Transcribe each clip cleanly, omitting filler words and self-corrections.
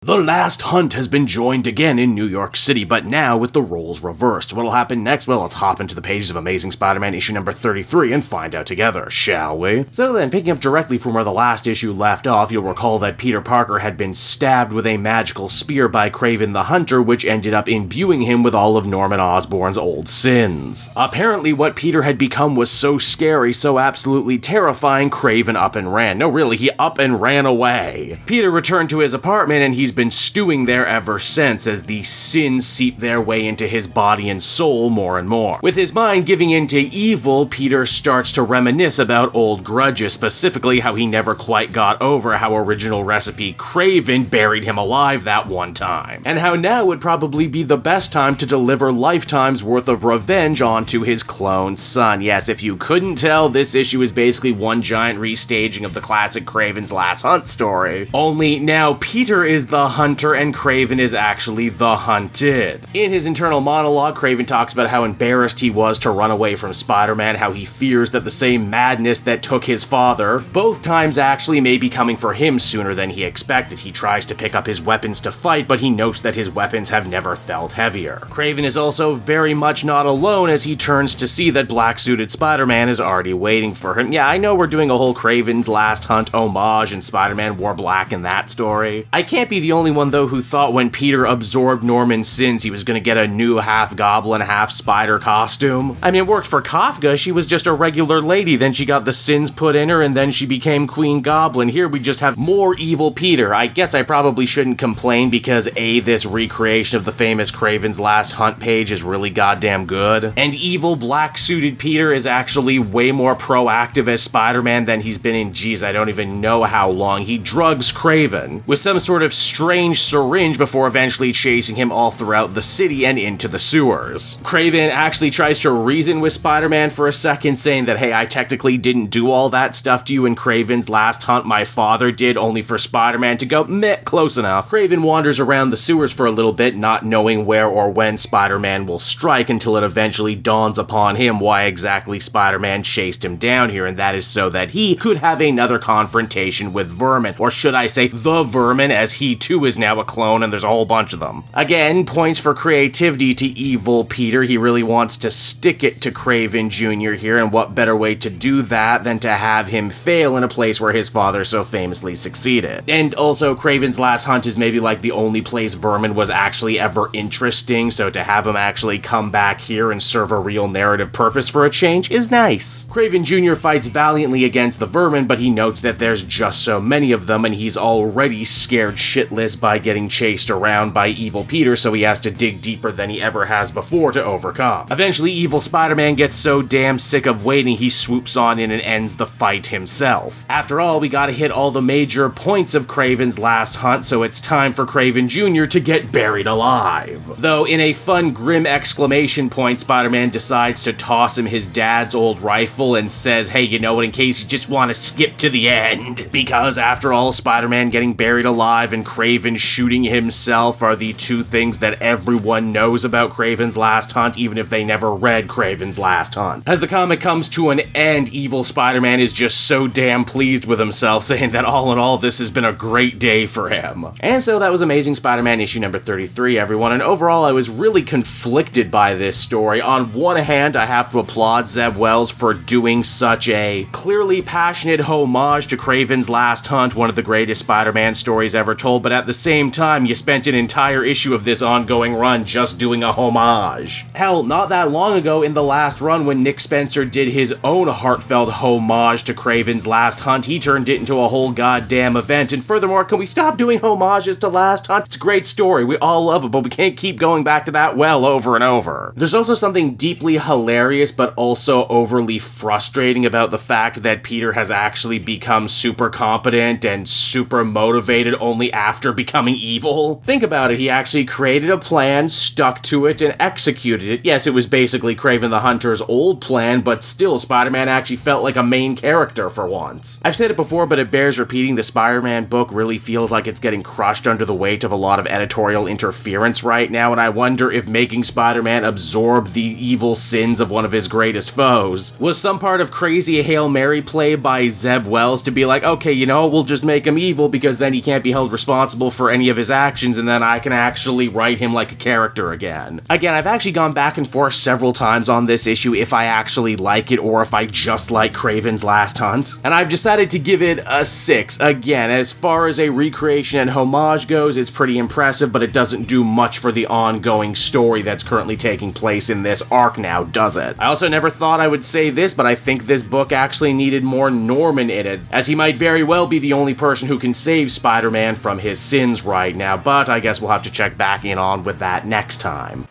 The Last Hunt has been joined again in New York City, but now with the roles reversed. What'll happen next? Well, let's hop into the pages of Amazing Spider-Man issue number 33 and find out together, shall we? So then, picking up directly from where the last issue left off, you'll recall that Peter Parker had been stabbed with a magical spear by Kraven the Hunter, which ended up imbuing him with all of Norman Osborn's old sins. Apparently, what Peter had become was so scary, so absolutely terrifying, Kraven up and ran. No, really, he up and ran away. Peter returned to his apartment, and he's been stewing there ever since as the sins seep their way into his body and soul more and more. With his mind giving into evil, Peter starts to reminisce about old grudges, specifically how he never quite got over how original recipe Kraven buried him alive that one time, and how now would probably be the best time to deliver lifetimes worth of revenge onto his clone son. Yes, if you couldn't tell, this issue is basically one giant restaging of the classic Kraven's Last Hunt story, only now Peter is the hunter and Kraven is actually the hunted. In his internal monologue, Kraven talks about how embarrassed he was to run away from Spider-Man, how he fears that the same madness that took his father, both times actually may be coming for him sooner than he expected. He tries to pick up his weapons to fight, but he notes that his weapons have never felt heavier. Kraven is also very much not alone as he turns to see that black-suited Spider-Man is already waiting for him. Yeah, I know we're doing a whole Kraven's Last Hunt homage and Spider-Man wore black in that story. I can't be the only one though who thought when Peter absorbed Norman's sins he was gonna get a new half-goblin, half-spider costume. I mean, it worked for Kafka, she was just a regular lady, then she got the sins put in her and then she became Queen Goblin. Here we just have more evil Peter. I guess I probably shouldn't complain because A, this recreation of the famous Kraven's Last Hunt page is really goddamn good, and evil black-suited Peter is actually way more proactive as Spider-Man than he's been in, geez, I don't even know how long. He drugs Kraven with some sort of strange syringe before eventually chasing him all throughout the city and into the sewers. Kraven actually tries to reason with Spider-Man for a second, saying that, hey, I technically didn't do all that stuff to you in Kraven's Last Hunt, my father did, only for Spider-Man to go, meh, close enough. Kraven wanders around the sewers for a little bit, not knowing where or when Spider-Man will strike, until it eventually dawns upon him why exactly Spider-Man chased him down here, and that is so that he could have another confrontation with Vermin, or should I say the Vermin, as he too is now a clone and there's a whole bunch of them. Again, points for creativity to evil Peter. He really wants to stick it to Kraven Jr. here, and what better way to do that than to have him fail in a place where his father so famously succeeded. And also, Kraven's Last Hunt is maybe like the only place Vermin was actually ever interesting, so to have him actually come back here and serve a real narrative purpose for a change is nice. Kraven Jr. fights valiantly against the Vermin, but he notes that there's just so many of them, and he's already scared shitless by getting chased around by evil Peter, so he has to dig deeper than he ever has before to overcome. Eventually, evil Spider-Man gets so damn sick of waiting, he swoops on in and ends the fight himself. After all, we gotta hit all the major points of Kraven's Last Hunt, so it's time for Kraven Jr. to get buried alive. Though, in a fun, grim exclamation point, Spider-Man decides to toss him his dad's old rifle and says, hey, you know what, in case you just want to skip to the end. Because, after all, Spider-Man getting buried alive and Kraven shooting himself are the two things that everyone knows about Kraven's Last Hunt, even if they never read Kraven's Last Hunt. As the comic comes to an end, evil Spider-Man is just so damn pleased with himself, saying that all in all, this has been a great day for him. And so that was Amazing Spider-Man issue number 33, everyone, and overall I was really conflicted by this story. On one hand, I have to applaud Zeb Wells for doing such a clearly passionate homage to Kraven's Last Hunt, one of the greatest Spider-Man stories ever told, but at the same time, you spent an entire issue of this ongoing run just doing a homage. Hell, not that long ago in the last run when Nick Spencer did his own heartfelt homage to Kraven's Last Hunt, he turned it into a whole goddamn event, and furthermore, can we stop doing homages to Last Hunt? It's a great story, we all love it, but we can't keep going back to that well over and over. There's also something deeply hilarious but also overly frustrating about the fact that Peter has actually become super competent and super motivated only after becoming evil. Think about it, he actually created a plan, stuck to it, and executed it. Yes, it was basically Kraven the Hunter's old plan, but still, Spider-Man actually felt like a main character for once. I've said it before, but it bears repeating, the Spider-Man book really feels like it's getting crushed under the weight of a lot of editorial interference right now, and I wonder if making Spider-Man absorb the evil sins of one of his greatest foes was some part of crazy Hail Mary play by Zeb Wells to be like, okay, you know, we'll just make him evil because then he can't be held responsible responsible for any of his actions, and then I can actually write him like a character again. Again, I've actually gone back and forth several times on this issue if I actually like it or if I just like Kraven's Last Hunt, and I've decided to give it a 6. Again, as far as a recreation and homage goes, it's pretty impressive, but it doesn't do much for the ongoing story that's currently taking place in this arc now, does it? I also never thought I would say this, but I think this book actually needed more Norman in it, as he might very well be the only person who can save Spider-Man from his sins right now, but I guess we'll have to check back in on with that next time.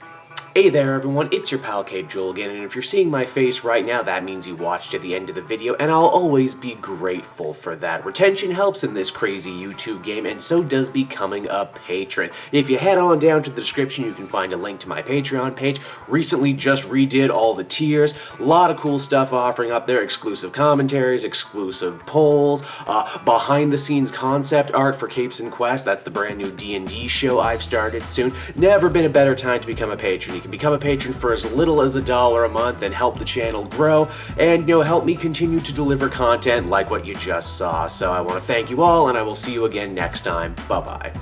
Hey there everyone, it's your pal Cape Joel again, and if you're seeing my face right now, that means you watched to the end of the video, and I'll always be grateful for that. Retention helps in this crazy YouTube game, and so does becoming a patron. If you head on down to the description, you can find a link to my Patreon page. Recently just redid all the tiers, a lot of cool stuff offering up there, exclusive commentaries, exclusive polls, behind the scenes concept art for Capes and Quest, that's the brand new D&D show I've started soon. Never been a better time to become a patron. You can become a patron for as little as $1 a month and help the channel grow and, help me continue to deliver content like what you just saw. So I want to thank you all, and I will see you again next time. Bye-bye.